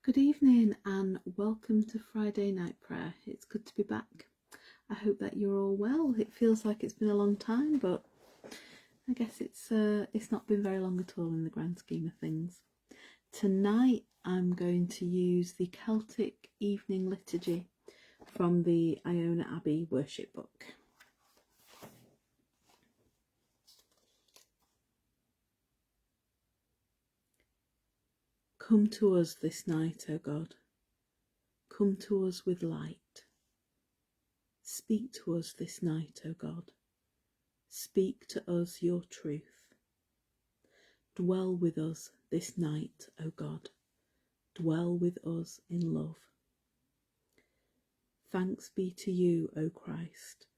Good evening and welcome to Friday night prayer. It's good to be back. I hope that you're all well. It feels like it's been a long time, but I guess it's not been very long at all in the grand scheme of things. Tonight I'm going to use the Celtic Evening Liturgy from the Iona Abbey worship book. Come to us this night, O God. Come to us with light. Speak to us this night, O God. Speak to us your truth. Dwell with us this night, O God. Dwell with us in love. Thanks be to you, O Christ,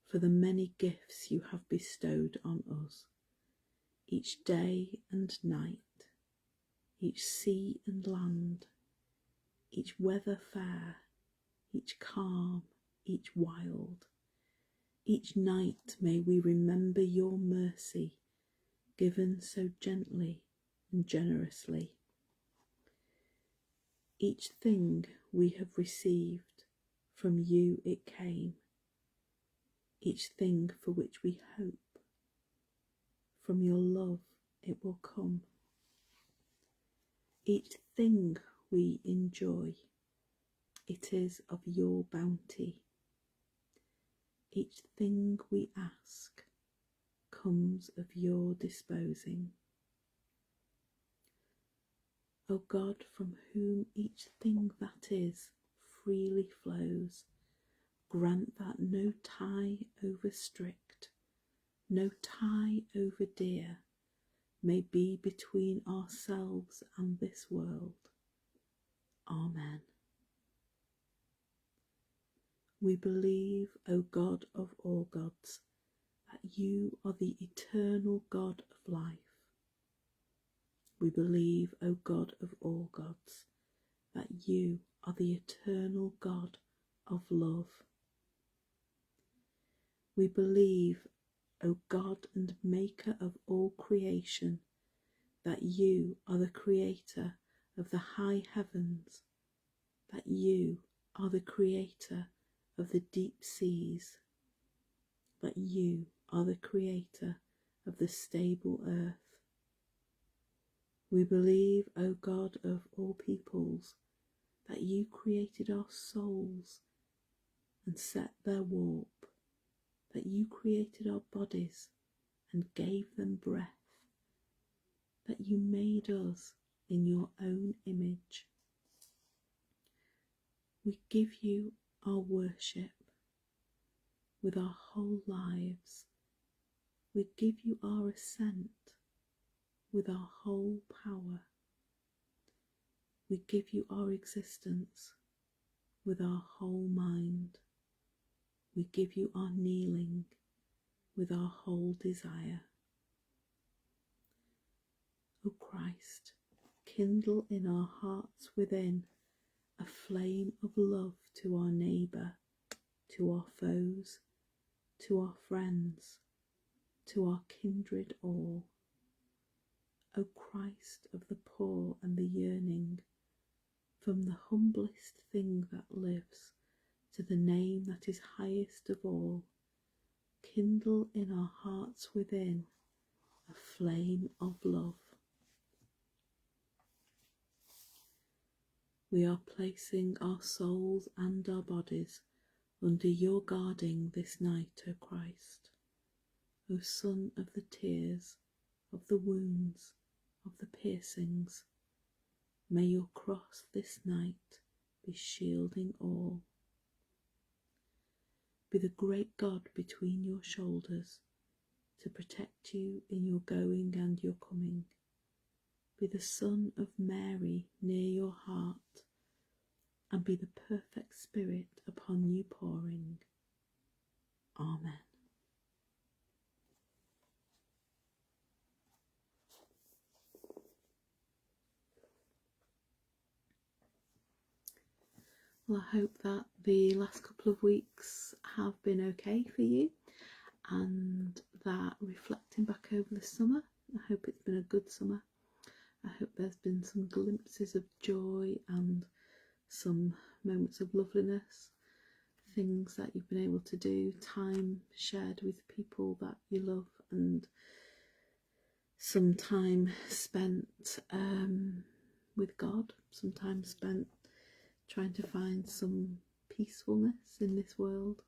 for the many gifts you have bestowed on us, each day and night, each sea and land, each weather fair, each calm, each wild. Each night may we remember your mercy, given so gently and generously. Each thing we have received, from you it came. Each thing for which we hope, from your love it will come. Each thing we enjoy, it is of your bounty. Each thing we ask comes of your disposing. O God, from whom each thing that is freely flows, grant that no tie over strict, no tie over dear, may be between ourselves and this world. Amen. We believe, O God of all gods, that you are the eternal God of life. We believe, O God of all gods, that you are the eternal God of love. We believe, O God and Maker of all creation, that you are the Creator of the high heavens, that you are the Creator of the deep seas, that you are the Creator of the stable earth. We believe, O God of all peoples, that you created our souls and set their warp, that you created our bodies and gave them breath, that you made us in your own image. We give you our worship with our whole lives. We give you our assent with our whole power. We give you our existence with our whole mind. We give you our kneeling with our whole desire. O Christ, kindle in our hearts within a flame of love to our neighbour, to our foes, to our friends, to our kindred all. O Christ of the poor and the yearning, from the humblest thing that lives to the name that is highest of all, kindle in our hearts within a flame of love. We are placing our souls and our bodies under your guarding this night, O Christ. O Son of the tears, of the wounds, of the piercings, may your cross this night be shielding all. Be the great God between your shoulders to protect you in your going and your coming. Be the Son of Mary near your heart, and be the perfect Spirit upon you pouring. Amen. Well, I hope that the last couple of weeks have been okay for you, and that reflecting back over the summer, I hope it's been a good summer. I hope there's been some glimpses of joy and some moments of loveliness, things that you've been able to do, time shared with people that you love, and some time spent with God, some time spent trying to find some peacefulness in this world.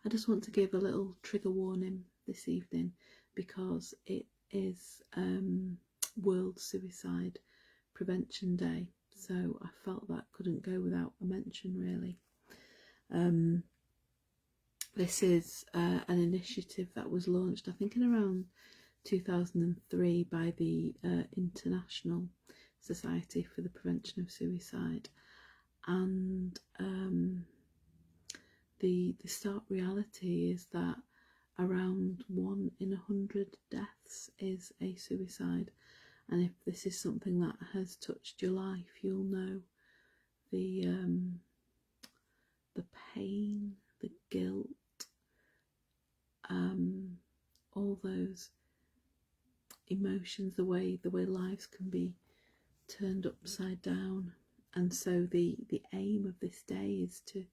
I just want to give a little trigger warning this evening because it is World Suicide Prevention Day, so I felt that couldn't go without a mention really. This is an initiative that was launched I think in around 2003 by the International Society for the Prevention of Suicide, and the stark reality is that around 1 in 100 deaths is a suicide, and if this is something that has touched your life, you'll know the pain, the guilt, all those emotions, the way lives can be turned upside down. And so the aim of this day is to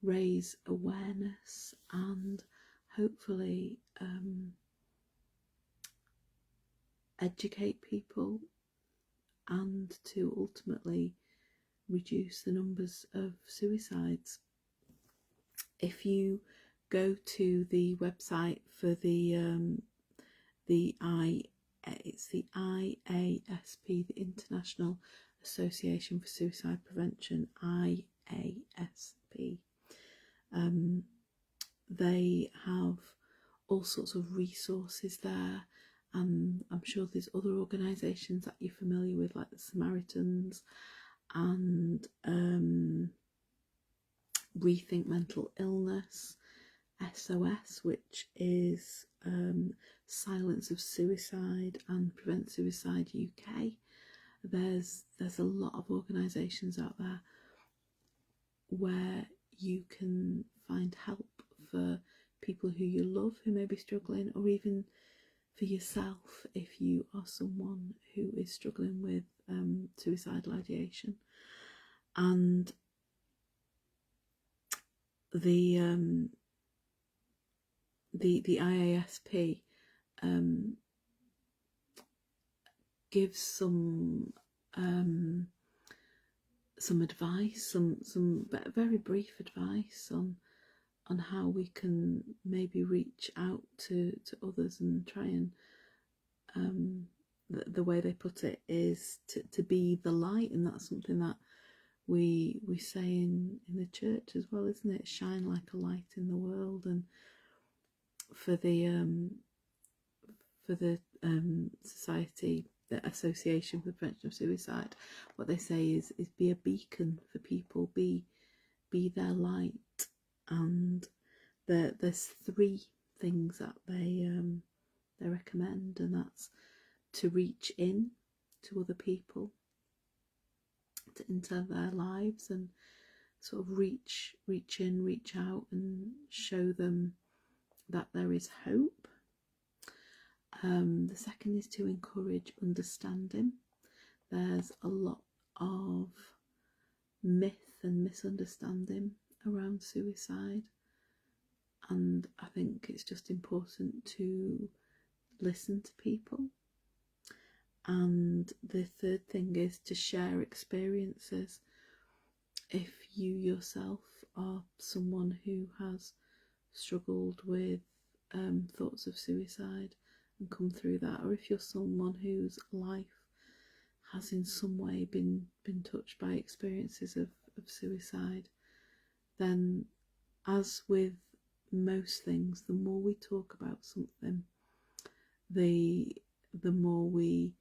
raise awareness and hopefully educate people, and to ultimately reduce the numbers of suicides. If you go to the website for it's the IASP, the International Association for Suicide Prevention, IASP. They have all sorts of resources there, and I'm sure there's other organisations that you're familiar with, like the Samaritans and Rethink Mental Illness, SOS, which is Silence of Suicide, and Prevent Suicide UK. There's a lot of organisations out there where you can find help for people who you love who may be struggling, or even for yourself if you are someone who is struggling with suicidal ideation. And the IASP gives some advice, some very brief advice on how we can maybe reach out to others and try and the way they put it is to be the light, and that's something that we say in the church as well, isn't it? Shine like a light in the world. And for the society, the Association for the Prevention of Suicide, what they say is be a beacon for people, be their light. And there's 3 things that they recommend, and that's to reach in to other people, into their lives, and sort of reach in, reach out, and show them that there is hope. The second is to encourage understanding. There's a lot of myth and misunderstanding around suicide, and I think it's just important to listen to people. And the third thing is to share experiences. If you yourself are someone who has struggled with thoughts of suicide and come through that, or if you're someone whose life has in some way been touched by experiences of suicide, then, as with most things, the more we talk about something, the more we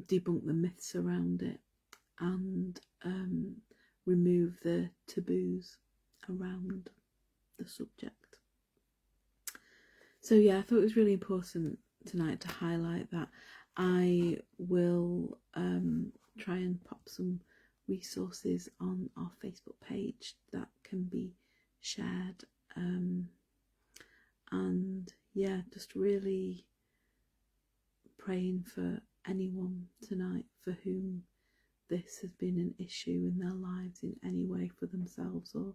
debunk the myths around it and remove the taboos around the subject. So yeah, I thought it was really important tonight to highlight that. I will try and pop some resources on our Facebook page that can be shared, and yeah, just really praying for anyone tonight for whom this has been an issue in their lives in any way, for themselves or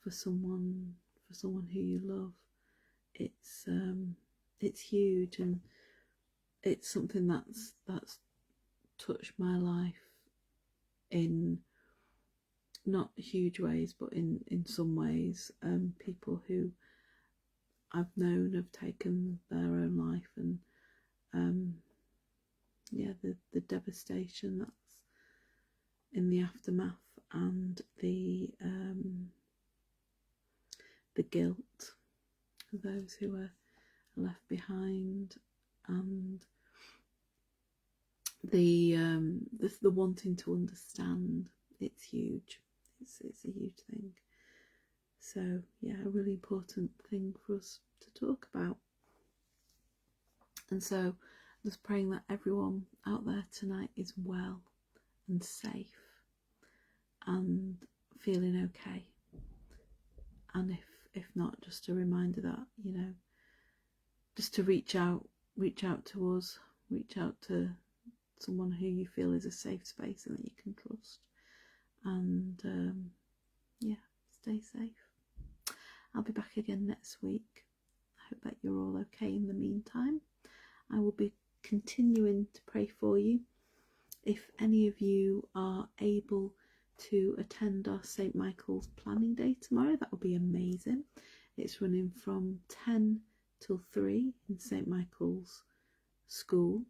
for someone who you love. It's huge, and it's something that's touched my life in not huge ways, but in some ways. People who I've known have taken their own life, and yeah, the devastation that's in the aftermath, and the guilt of those who are left behind, and the wanting to understand. It's huge. It's a huge thing. So yeah, a really important thing for us to talk about. And so just praying that everyone out there tonight is well and safe and feeling okay. And if not, just a reminder that, you know, just to reach out to us, reach out to someone who you feel is a safe space and that you can trust. And yeah, stay safe. I'll be back again next week. I hope that you're all okay in the meantime. I will be continuing to pray for you. If any of you are able to attend our St. Michael's planning day tomorrow, that would be amazing. It's running from 10 till 3 in St. Michael's School.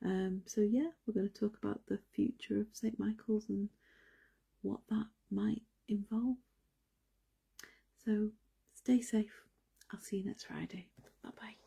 So yeah, we're going to talk about the future of St. Michael's and what that might involve. So stay safe. I'll see you next Friday. Bye bye.